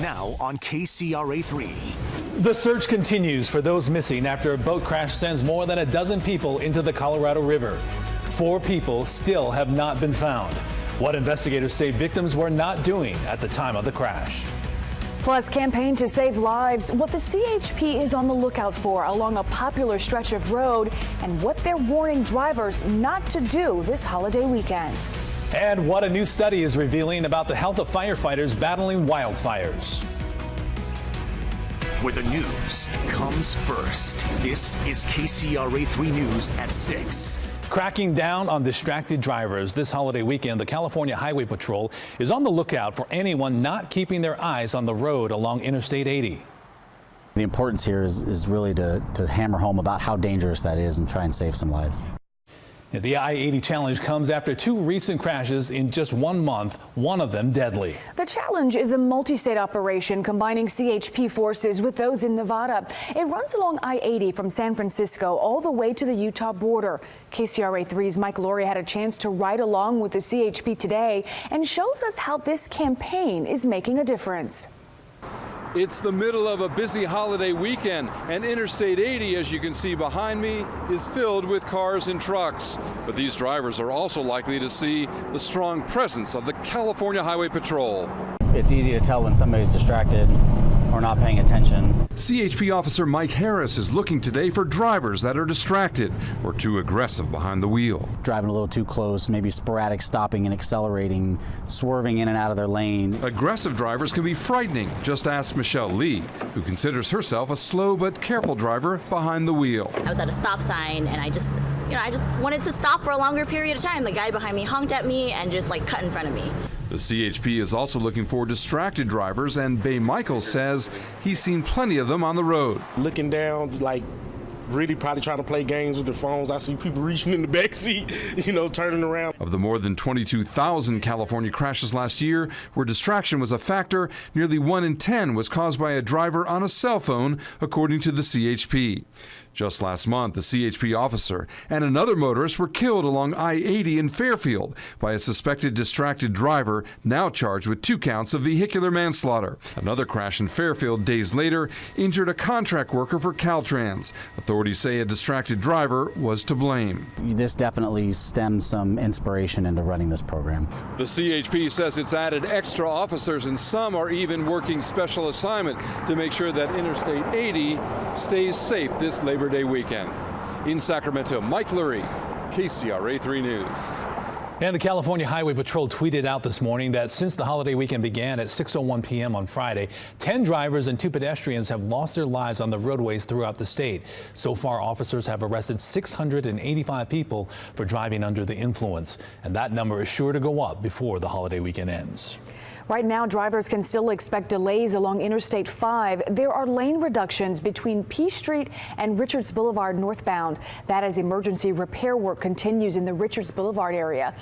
now on KCRA3. The search continues for those missing after a boat crash sends more than a dozen people into the Colorado River. 4 people still have not been found. What investigators say victims were not doing at the time of the crash. Plus, campaign to save lives, what the CHP is on the lookout for along a popular stretch of road, and what they're warning drivers not to do this holiday weekend. And what a new study is revealing about the health of firefighters battling wildfires. Where the news comes first. This is KCRA3 News at 6. Cracking down on distracted drivers this holiday weekend, the California Highway Patrol is on the lookout for anyone not keeping their eyes on the road along Interstate 80. The importance here is really to hammer home about how dangerous that is and try and save some lives. The I-80 challenge comes after 2 recent crashes in just 1 month, one of them deadly. The challenge is a multi-state operation combining CHP forces with those in Nevada. It runs along I-80 from San Francisco all the way to the Utah border. KCRA3's Mike Laurie had a chance to ride along with the CHP today and shows us how this campaign is making a difference. It's the middle of a busy holiday weekend, and Interstate 80, as you can see behind me, is filled with cars and trucks. But these drivers are also likely to see the strong presence of the California Highway Patrol. It's easy to tell when somebody's distracted or not paying attention. CHP officer Mike Harris is looking today for drivers that are distracted or too aggressive behind the wheel. Driving a little too close, maybe sporadic stopping and accelerating, swerving in and out of their lane. Aggressive drivers can be frightening. Just ask Michelle Lee, who considers herself a slow but careful driver behind the wheel. I was at a stop sign and I just wanted to stop for a longer period of time. The guy behind me honked at me and just cut in front of me. The CHP is also looking for distracted drivers, and Bay Michaels says he's seen plenty of them on the road. Looking down, really probably trying to play games with their phones. I see people reaching in the back seat, turning around. Of the more than 22,000 California crashes last year where distraction was a factor, nearly 1 in 10 was caused by a driver on a cell phone, according to the CHP. Just last month, the CHP officer and another motorist were killed along I-80 in Fairfield by a suspected distracted driver, now charged with 2 counts of vehicular manslaughter. Another crash in Fairfield days later injured a contract worker for Caltrans. Authorities say a distracted driver was to blame. This definitely stemmed some inspiration into running this program. The CHP says it's added extra officers, and some are even working special assignment to make sure that Interstate 80 stays safe this Labor Day weekend. In Sacramento, Mike Lurie, KCRA3 News. And the California Highway Patrol tweeted out this morning that since the holiday weekend began at 6:01 p.m. on Friday, 10 drivers and 2 pedestrians have lost their lives on the roadways throughout the state. So far, officers have arrested 685 people for driving under the influence, and that number is sure to go up before the holiday weekend ends. Right now, drivers can still expect delays along Interstate 5. There are lane reductions between P Street and Richards Boulevard northbound. That as emergency repair work continues in the Richards Boulevard area.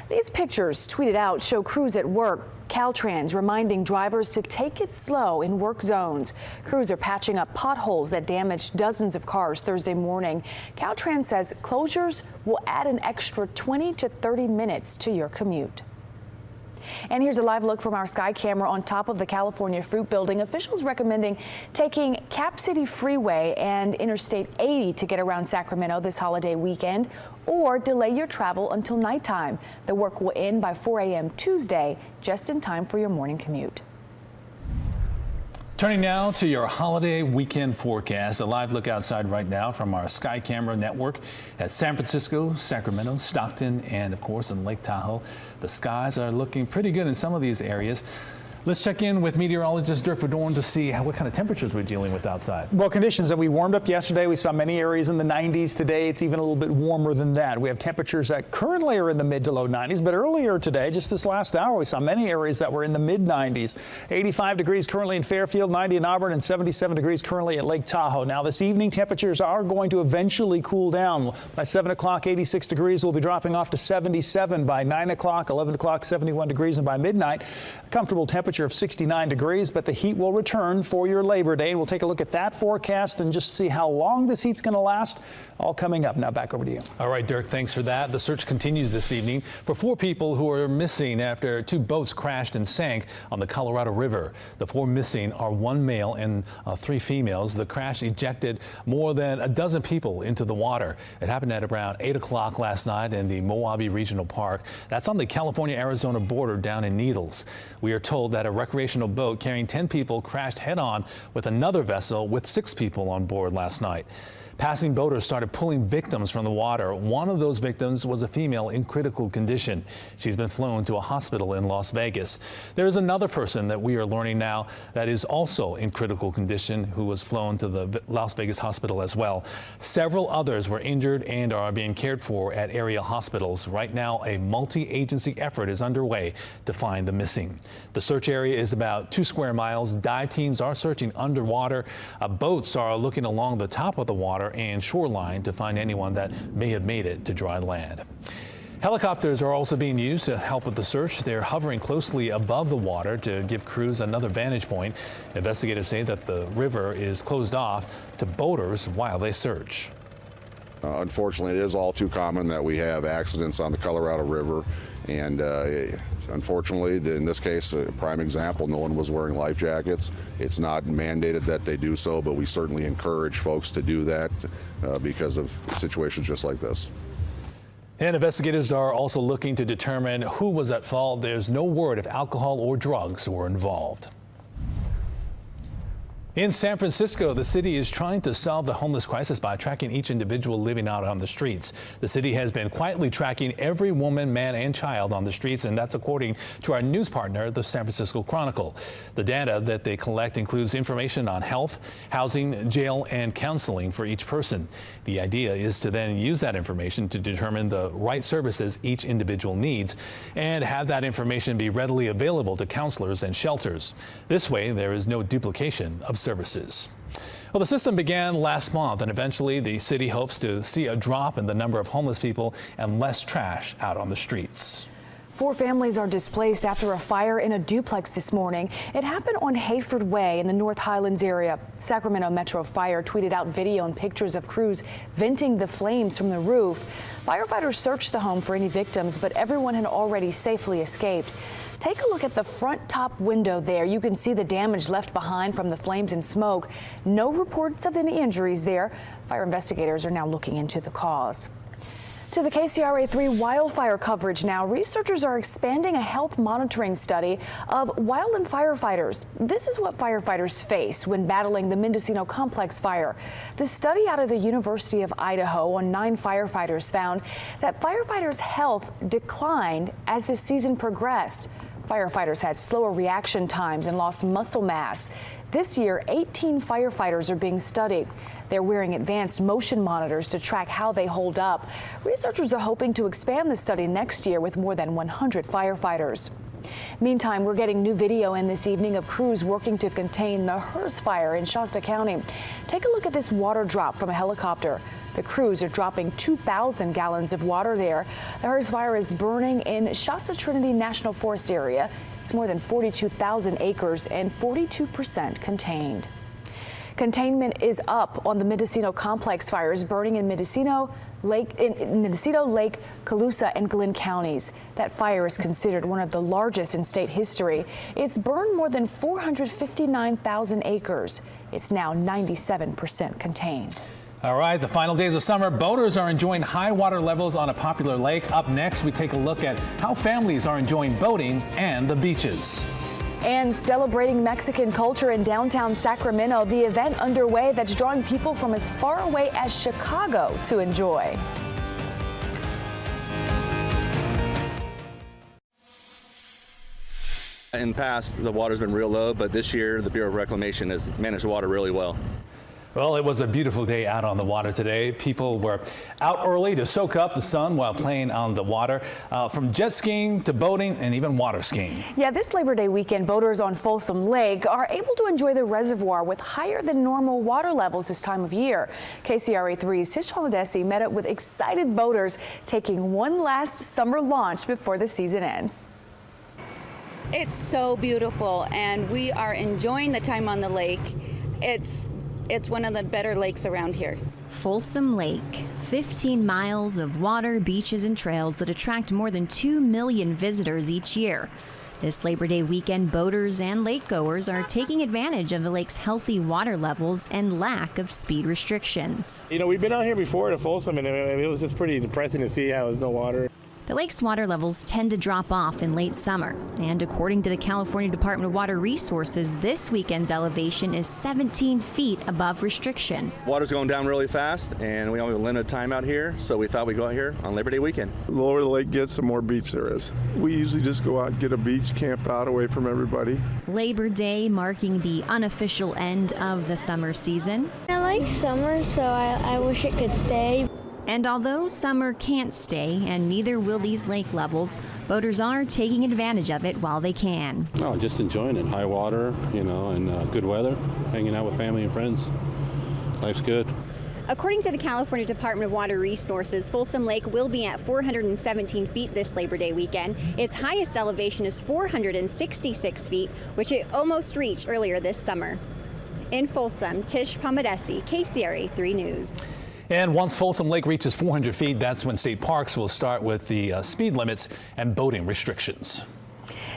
These pictures tweeted out show crews at work. Caltrans reminding drivers to take it slow in work zones. Crews are patching up potholes that damaged dozens of cars Thursday morning. Caltrans says closures will add an extra 20 to 30 minutes to your commute. And here's a live look from our sky camera on top of the California Fruit Building. Officials recommending taking Cap City Freeway and Interstate 80 to get around Sacramento this holiday weekend, or delay your travel until nighttime. The work will end by 4 a.m. Tuesday, just in time for your morning commute. Turning now to your holiday weekend forecast. A live look outside right now from our Sky Camera network at San Francisco, Sacramento, Stockton, and of course in Lake Tahoe. The skies are looking pretty good in some of these areas. Let's check in with meteorologist Dirk Verdorn to see what kind of temperatures we're dealing with outside. Well, conditions that we warmed up yesterday. We saw many areas in the 90s. Today, it's even a little bit warmer than that. We have temperatures that currently are in the mid to low 90s, but earlier today, just this last hour, we saw many areas that were in the mid 90s. 85 degrees currently in Fairfield, 90 in Auburn, and 77 degrees currently at Lake Tahoe. Now, this evening, temperatures are going to eventually cool down. By 7 o'clock, 86 degrees will be dropping off to 77. By 9 o'clock, 11 o'clock, 71 degrees, and by midnight, a comfortable temperature temperature of 69 degrees, but the heat will return for your Labor Day. And we'll take a look at that forecast and just see how long this heat's going to last. All coming up. Now back over to you. All right, Dirk, thanks for that. The search continues this evening for 4 people who are missing after 2 boats crashed and sank on the Colorado River. The 4 missing are 1 male and 3 females. The crash ejected more than a dozen people into the water. It happened at around 8 o'clock last night in the Moabi Regional Park. That's on the California-Arizona border down in Needles. We are told that a recreational boat carrying 10 people crashed head-on with another vessel with 6 people on board last night. Passing boaters started pulling victims from the water. One of those victims was a female in critical condition. She's been flown to a hospital in Las Vegas. There is another person that we are learning now that is also in critical condition who was flown to the Las Vegas hospital as well. Several others were injured and are being cared for at area hospitals. Right now, a multi-agency effort is underway to find the missing. The search area is about 2 square miles. Dive teams are searching underwater. Boats are looking along the top of the water and shoreline to find anyone that may have made it to dry land. Helicopters are also being used to help with the search. They're hovering closely above the water to give crews another vantage point. Investigators say that the river is closed off to boaters while they search. Unfortunately, it is all too common that we have accidents on the Colorado River, and unfortunately, in this case, a prime example, no one was wearing life jackets. It's not mandated that they do so, but we certainly encourage folks to do that because of situations just like this. And investigators are also looking to determine who was at fault. There's no word if alcohol or drugs were involved. In San Francisco, the city is trying to solve the homeless crisis by tracking each individual living out on the streets. The city has been quietly tracking every woman, man, and child on the streets, and that's according to our news partner, the San Francisco Chronicle. The data that they collect includes information on health, housing, jail, and counseling for each person. The idea is to then use that information to determine the right services each individual needs and have that information be readily available to counselors and shelters. This way, there is no duplication of services. Well, the system began last month, and eventually the city hopes to see a drop in the number of homeless people and less trash out on the streets. 4 families are displaced after a fire in a duplex this morning. It happened on Hayford Way in the North Highlands area. Sacramento Metro Fire tweeted out video and pictures of crews venting the flames from the roof. Firefighters searched the home for any victims, but everyone had already safely escaped. Take a look at the front top window there. You can see the damage left behind from the flames and smoke. No reports of any injuries there. Fire investigators are now looking into the cause. To the KCRA3 wildfire coverage now. Researchers are expanding a health monitoring study of wildland firefighters. This is what firefighters face when battling the Mendocino Complex fire. The study out of the University of Idaho on 9 firefighters found that firefighters' health declined as the season progressed. Firefighters had slower reaction times and lost muscle mass. This year, 18 firefighters are being studied. They're wearing advanced motion monitors to track how they hold up. Researchers are hoping to expand the study next year with more than 100 firefighters. Meantime, we're getting new video in this evening of crews working to contain the Hearst fire in Shasta County. Take a look at this water drop from a helicopter. The crews are dropping 2,000 gallons of water there. The Hearst fire is burning in Shasta Trinity National Forest area. It's more than 42,000 acres and 42% contained. Containment is up on the Mendocino Complex fires burning in Mendocino Lake, Colusa, and Glenn counties. That fire is considered one of the largest in state history. It's burned more than 459,000 acres. It's now 97% contained. All right, the final days of summer, boaters are enjoying high water levels on a popular lake. Up next, we take a look at how families are enjoying boating and the beaches. And celebrating Mexican culture in downtown Sacramento, the event underway that's drawing people from as far away as Chicago to enjoy. In the past, the water's been real low, but this year the Bureau of Reclamation has managed the water really well. Well, it was a beautiful day out on the water today. People were out early to soak up the sun while playing on the water, from jet skiing to boating and even water skiing. Yeah, this Labor Day weekend, boaters on Folsom Lake are able to enjoy the reservoir with higher than normal water levels this time of year. KCRA3's Tish Holdesi met up with excited boaters taking one last summer launch before the season ends. It's so beautiful, and we are enjoying the time on the lake. It's one of the better lakes around here. Folsom Lake, 15 miles of water, beaches, and trails that attract more than 2 million visitors each year. This Labor Day weekend, boaters and lakegoers are taking advantage of the lake's healthy water levels and lack of speed restrictions. You know, we've been out here before to Folsom, and it was just pretty depressing to see how there's no water. The lake's water levels tend to drop off in late summer, and according to the California Department of Water Resources, this weekend's elevation is 17 feet above restriction. Water's going down really fast, and we only have a limited time out here, so we thought we'd go out here on Labor Day weekend. The lower the lake gets, the more beach there is. We usually just go out and get a beach, camp out away from everybody. Labor Day marking the unofficial end of the summer season. I like summer, so I wish it could stay. And although summer can't stay, and neither will these lake levels, boaters are taking advantage of it while they can. Oh, just enjoying it. High water, you know, and good weather, hanging out with family and friends. Life's good. According to the California Department of Water Resources, Folsom Lake will be at 417 feet this Labor Day weekend. Its highest elevation is 466 feet, which it almost reached earlier this summer. In Folsom, Tish Pomadesi, KCRA 3 News. And once Folsom Lake reaches 400 feet, that's when state parks will start with the speed limits and boating restrictions.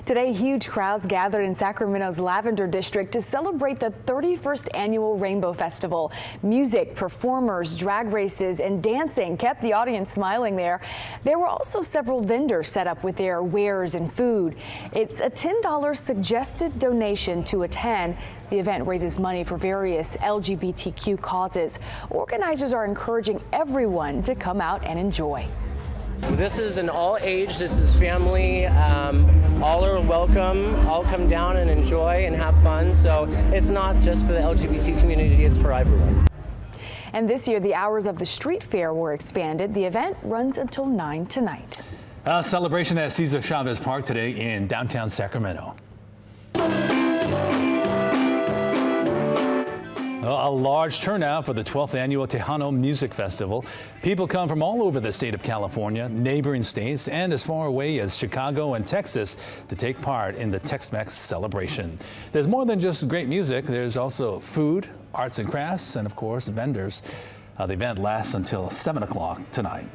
Today, huge crowds gathered in Sacramento's Lavender District to celebrate the 31st annual Rainbow Festival. Music, performers, drag races, and dancing kept the audience smiling there. There were also several vendors set up with their wares and food. It's a $10 suggested donation to attend. The event raises money for various LGBTQ causes. Organizers are encouraging everyone to come out and enjoy. This is an all age, this is family, all are welcome, all come down and enjoy and have fun, so it's not just for the LGBT community, it's for everyone. And this year the hours of the street fair were expanded. The event runs until 9 tonight. A celebration at Cesar Chavez Park today in downtown Sacramento. A large turnout for the 12th annual Tejano Music Festival. People come from all over the state of California, neighboring states, and as far away as Chicago and Texas to take part in the Tex-Mex celebration. There's more than just great music. There's also food, arts and crafts, and of course, vendors. The event lasts until 7 o'clock tonight.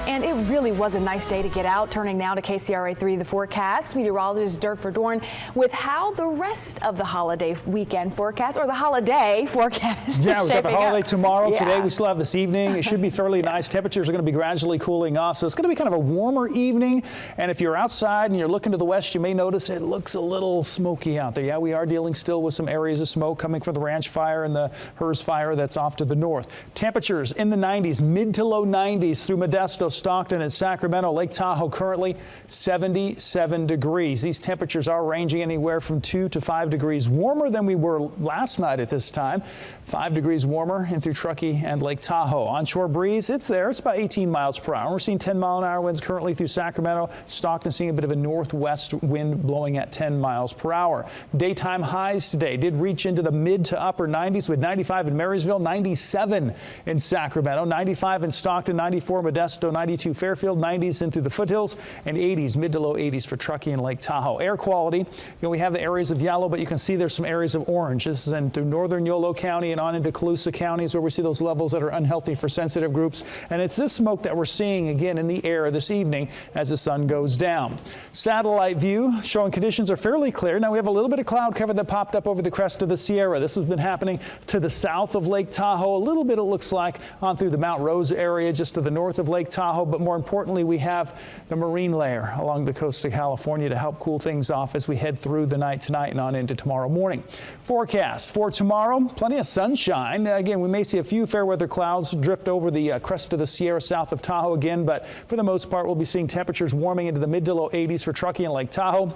And it really was a nice day to get out. Turning now to KCRA 3, the forecast. Meteorologist Dirk Verdorn with how the rest of the holiday weekend forecast, or the holiday forecast. Yeah, we've got the holiday tomorrow. Yeah. Today we still have this evening. It should be fairly nice. Temperatures are going to be gradually cooling off, so it's going to be kind of a warmer evening. And if you're outside and you're looking to the west, you may notice it looks a little smoky out there. Yeah, we are dealing still with some areas of smoke coming from the Ranch Fire and the Hers Fire that's off to the north. Temperatures in the 90s, mid to low 90s through Modesto, Stockton, and Sacramento. Lake Tahoe currently 77 degrees. These temperatures are ranging anywhere from 2 to 5 degrees warmer than we were last night at this time. 5 degrees warmer in through Truckee and Lake Tahoe. Onshore breeze, it's there. It's about 18 miles per hour. We're seeing 10-mile-an-hour winds currently through Sacramento. Stockton seeing a bit of a northwest wind blowing at 10 miles per hour. Daytime highs today did reach into the mid to upper 90s with 95 in Marysville, 97 in Sacramento, 95 in Stockton, 94 Modesto, 92 Fairfield, 90s in through the foothills, and 80s, mid to low 80s for Truckee and Lake Tahoe. Air quality, we have the areas of yellow, but you can see there's some areas of orange. This is in through northern Yolo County and on into Colusa counties where we see those levels that are unhealthy for sensitive groups. And it's this smoke that we're seeing again in the air this evening as the sun goes down. Satellite view showing conditions are fairly clear. Now we have a little bit of cloud cover that popped up over the crest of the Sierra. This has been happening to the south of Lake Tahoe. A little bit, it looks like, on through the Mount Rosa area just to the north of Lake Tahoe. But more importantly, we have the marine layer along the coast of California to help cool things off as we head through the night tonight and on into tomorrow morning. Forecast for tomorrow, plenty of sunshine. Again, we may see a few fair weather clouds drift over the crest of the Sierra south of Tahoe again, but for the most part, we'll be seeing temperatures warming into the mid to low 80s for Truckee and Lake Tahoe.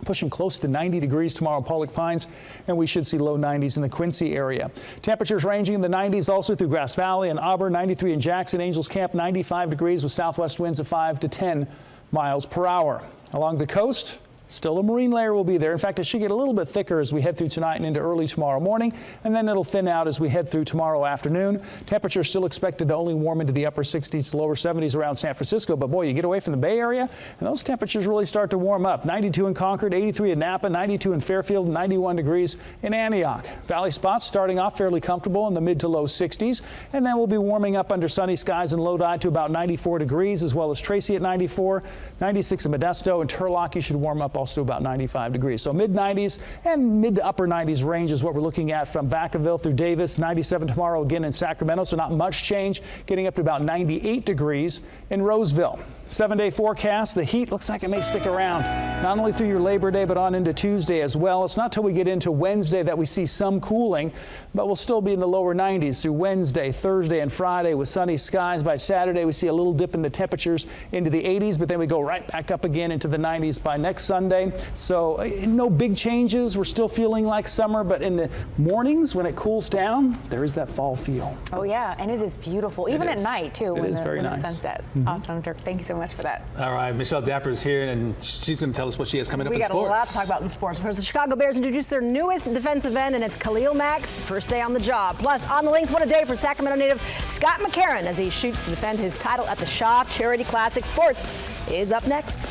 Pushing close to 90 degrees tomorrow in Pollock Pines, and we should see low 90s in the Quincy area. Temperatures ranging in the 90s also through Grass Valley and Auburn, 93 in Jackson, Angels Camp, 95 degrees with southwest winds of 5 to 10 miles per hour. Along the coast, Still a marine layer will be there. In fact, it should get a little bit thicker as we head through tonight and into early tomorrow morning, and then it'll thin out as we head through tomorrow afternoon. Temperatures still expected to only warm into the upper 60s to lower 70s around San Francisco, but boy, you get away from the Bay Area and those temperatures really start to warm up. 92 in Concord, 83 in Napa, 92 in Fairfield, 91 degrees in Antioch. Valley spots starting off fairly comfortable in the mid to low 60s, and then we'll be warming up under sunny skies in Lodi to about 94 degrees, as well as Tracy at 94, 96 in Modesto, and Turlock you should warm up also about 95 degrees. So mid-90s and mid to upper 90s range is what we're looking at from Vacaville through Davis. 97 tomorrow again in Sacramento, so not much change, getting up to about 98 degrees in Roseville. 7-day forecast. The heat looks like it may stick around not only through your Labor Day but on into Tuesday as well. It's not till we get into Wednesday that we see some cooling, but we'll still be in the lower 90s through Wednesday, Thursday, and Friday with sunny skies. By Saturday, we see a little dip in the temperatures into the 80s, but then we go right back up again into the 90s by next Sunday. So no big changes. We're still feeling like summer, but in the mornings when it cools down, there is that fall feel. Oh yeah, and it is beautiful, even at night too, when the sun sets. Awesome, Dirk. Thank you so much for that. All right, Michelle Dapper is here, and she's going to tell us what she has coming up in sports. We got a lot to talk about in sports. First, the Chicago Bears introduced their newest defensive end, and it's Khalil Mack's first day on the job. Plus, on the links, what a day for Sacramento native Scott McCarron as he shoots to defend his title at the Shaw Charity Classic. Sports is up next.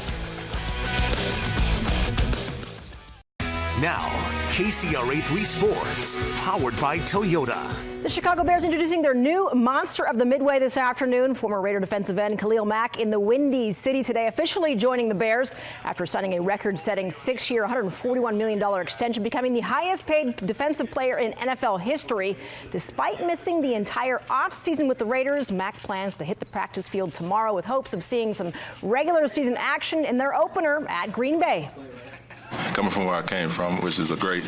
Now, KCRA 3 Sports, powered by Toyota. The Chicago Bears introducing their new monster of the Midway this afternoon. Former Raider defensive end Khalil Mack in the Windy City today, officially joining the Bears after signing a record-setting 6-year, $141 million extension, becoming the highest-paid defensive player in NFL history. Despite missing the entire offseason with the Raiders, Mack plans to hit the practice field tomorrow with hopes of seeing some regular season action in their opener at Green Bay. Coming from where I came from, which is a great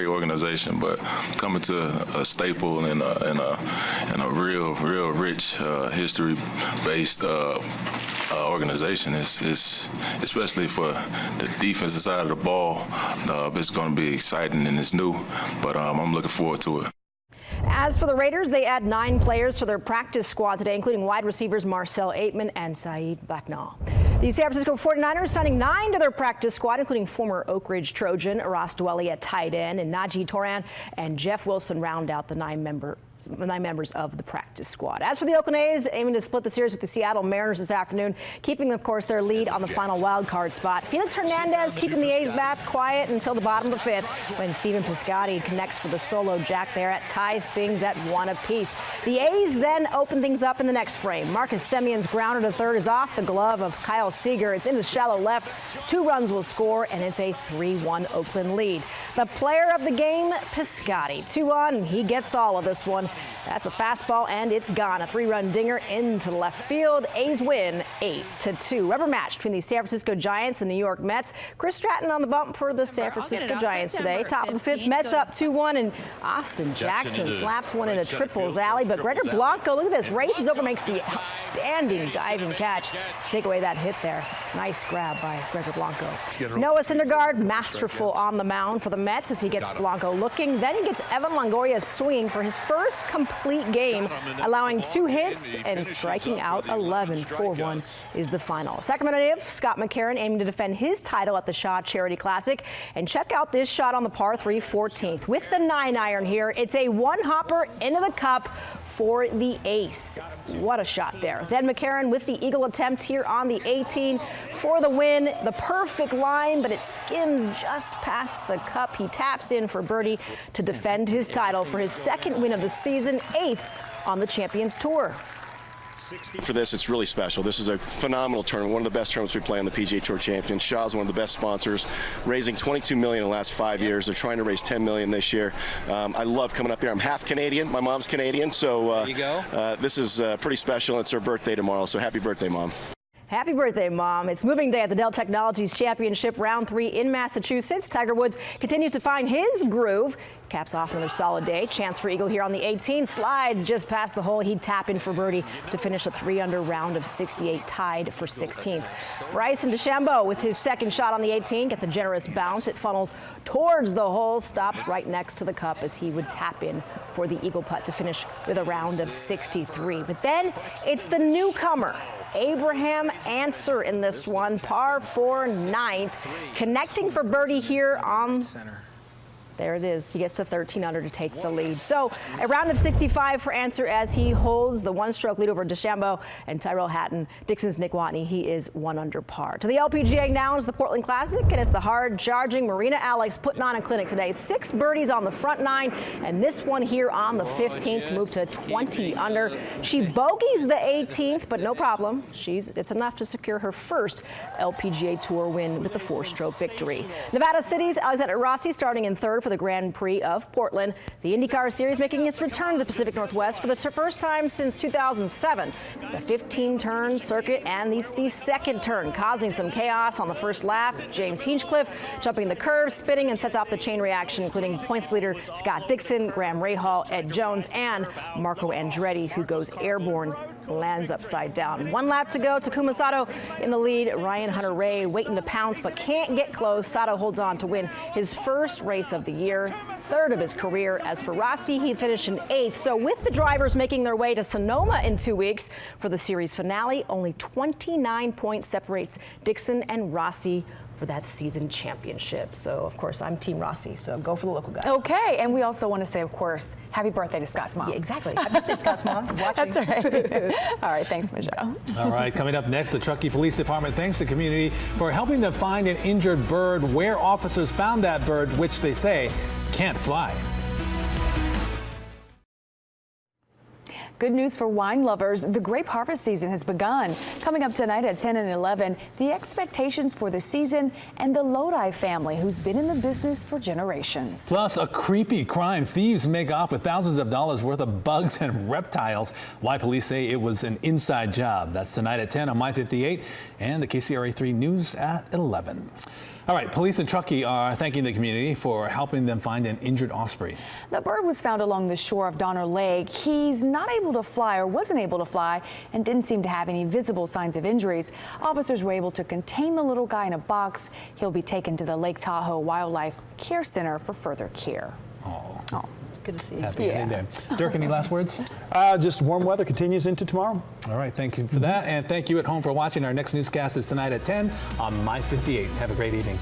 organization, but coming to a staple and a real rich history-based organization is especially for the defensive side of the ball. It's going to be exciting and it's new, but I'm looking forward to it. As for the Raiders, they add 9 players to their practice squad today, including wide receivers Marcel Aitman and Saeed Blacknall. The San Francisco 49ers signing 9 to their practice squad, including former Oak Ridge Trojan Ross Dwelley at tight end, and Najee Toran and Jeff Wilson round out the 9 members of the practice squad. As for the Oakland A's, aiming to split the series with the Seattle Mariners this afternoon, keeping, of course, their lead on the final wild card spot. Felix Hernandez keeping the A's bats quiet until the bottom of the 5th when Stephen Piscotty connects for the solo jack there. It ties things at 1 apiece. The A's then open things up in the next frame. Marcus Semion's grounder to third is off the glove of Kyle Seager. It's into shallow left. 2 runs will score, and it's a 3-1 Oakland lead. The player of the game, Piscotty. 2-on, he gets all of this one. That's a fastball, and it's gone. A 3-run dinger into left field. A's win 8-2. Rubber match between the San Francisco Giants and New York Mets. Chris Stratton on the bump for the San Francisco Giants today. Top of the 5th, Mets up 2-1, and Austin Jackson slaps one into Triples Alley. But Gregor Blanco, look at this, races over, makes the outstanding diving catch. Take away that hit there. Nice grab by Gregor Blanco. Noah Syndergaard, masterful on the mound for the Mets as he gets Blanco looking. Then he gets Evan Longoria swinging for his first complete game, allowing 2 hits and striking out 11. 4-1 is the final. Sacramento native Scott McCarron aiming to defend his title at the Shaw Charity Classic. And check out this shot on the par 3 14th. With the 9-iron here, it's a 1-hopper into the cup for the ace. What a shot there. Then McCarron with the eagle attempt here on the 18 for the win. The perfect line, but it skims just past the cup. He taps in for birdie to defend his title for his 2nd win of the season, 8th on the Champions Tour. For this, it's really special. This is a phenomenal tournament, one of the best tournaments we play on the PGA Tour Champions. Shaw's one of the best sponsors, raising $22 million in the last 5 years. They're trying to raise $10 million this year. I love coming up here. I'm half Canadian. My mom's Canadian, so there you go. This is pretty special. It's her birthday tomorrow, so happy birthday, Mom. Happy birthday, Mom. It's moving day at the Dell Technologies Championship Round 3 in Massachusetts. Tiger Woods continues to find his groove. Caps off another solid day. Chance for eagle here on the 18. Slides just past the hole. He'd tap in for birdie to finish a 3-under round of 68, tied for 16th. Bryson DeChambeau with his 2nd shot on the 18 gets a generous bounce. It funnels towards the hole, stops right next to the cup as he would tap in for the eagle putt to finish with a round of 63. But then it's the newcomer, Abraham Answer in this one, par 4 ninth, connecting for birdie here on There it is. He gets to 13 under to take the lead. So a round of 65 for Answer as he holds the one-stroke lead over DeChambeau and Tyrell Hatton. Dixon's Nick Watney, he is 1 under par. To the LPGA now is the Portland Classic, and it's the hard-charging Marina Alex putting on a clinic today. 6 birdies on the front 9, and this one here on the 15th moved to 20 under. She bogeys the 18th, but no problem. It's enough to secure her first LPGA Tour win with the 4-stroke victory. Nevada City's Alexander Rossi starting in 3rd for the Grand Prix of Portland. The IndyCar Series making its return to the Pacific Northwest for the first time since 2007. The 15-turn circuit and the second turn causing some chaos on the first lap. James Hinchcliffe jumping the curve, spinning, and sets off the chain reaction, including points leader Scott Dixon, Graham Rahal, Ed Jones, and Marco Andretti, who goes airborne, lands upside down. 1 lap to go. Takuma Sato in the lead. Ryan Hunter-Reay waiting to pounce, but can't get close. Sato holds on to win his first race of the year, 3rd of his career. As for Rossi, he finished in 8th. So with the drivers making their way to Sonoma in 2 weeks for the series finale, only 29 points separates Dixon and Rossi for that season championship. So, of course, I'm Team Rossi, so go for the local guy. Okay, and we also want to say, of course, happy birthday to Scott's mom. Yeah, exactly. Happy birthday, Scott's mom. That's right. All right, thanks, Michelle. All right, coming up next, the Truckee Police Department thanks the community for helping them find an injured bird, where officers found that bird, which they say can't fly. Good news for wine lovers. The grape harvest season has begun. Coming up tonight at 10 and 11, the expectations for the season and the Lodi family, who's been in the business for generations. Plus, a creepy crime. Thieves make off with thousands of dollars worth of bugs and reptiles. Why police say it was an inside job. That's tonight at 10 on My 58 and the KCRA 3 News at 11. All right, police in Truckee are thanking the community for helping them find an injured osprey. The bird was found along the shore of Donner Lake. He's not able to fly, or wasn't able to fly, and didn't seem to have any visible signs of injuries. Officers were able to contain the little guy in a box. He'll be taken to the Lake Tahoe Wildlife Care Center for further care. Oh. It's good to see you. Happy ending there. Dirk, any last words? Just warm weather continues into tomorrow. All right, thank you for that. And thank you at home for watching. Our next newscast is tonight at 10 on My 58. Have a great evening.